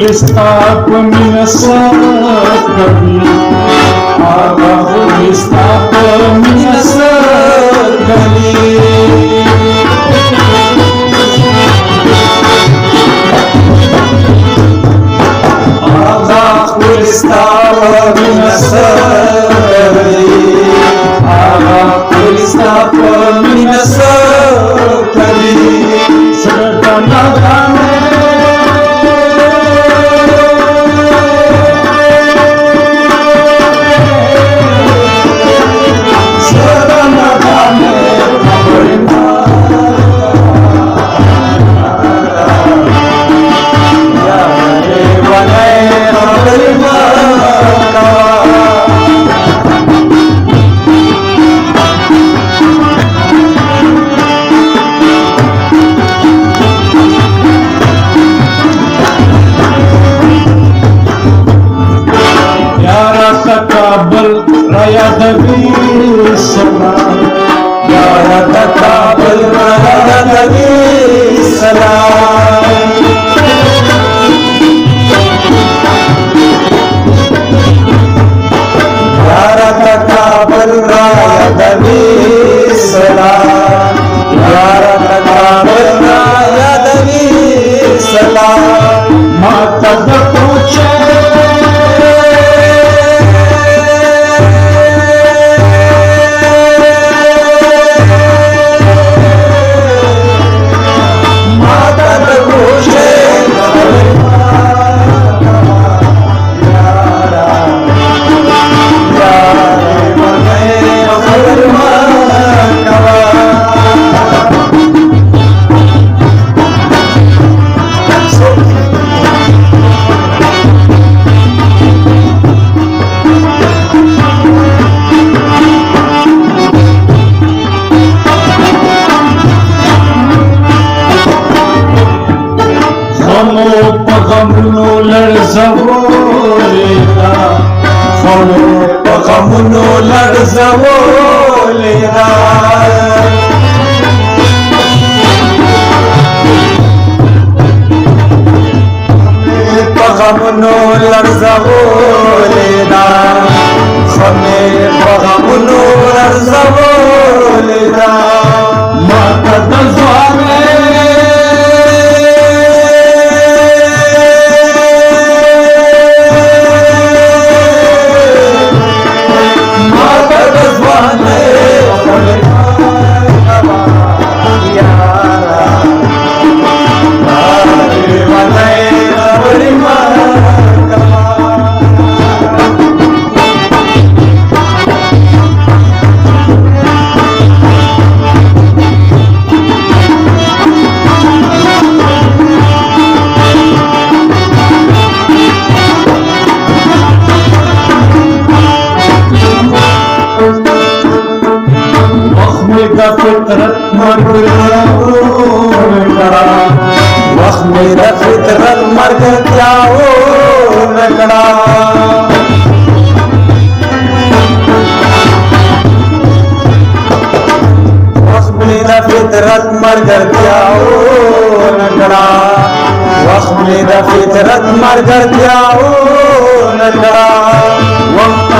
está caminho essa caminho, está caminho essa caminho. Está caminho essa caminho, está caminho essa caminho. Takabal Raya Dewi Salam, Ya Takabal Raya Dewi Salam. Ya Takabal Raya Dewi Salam, Ya Takabal Raya Dewi Salam. Mata Dapoche Pagamuno larzavoleda, pagamuno larzavoleda. Pagamuno larzavoleda, pagamuno larzavoleda. Mata dazwane फितरत मर गया वक्त मेरा फितरत मर गया लगड़ा वक्त मेरा फितरत मर गया लगड़ा वक्त मेरा फितरत मर गया लगड़ा वक्त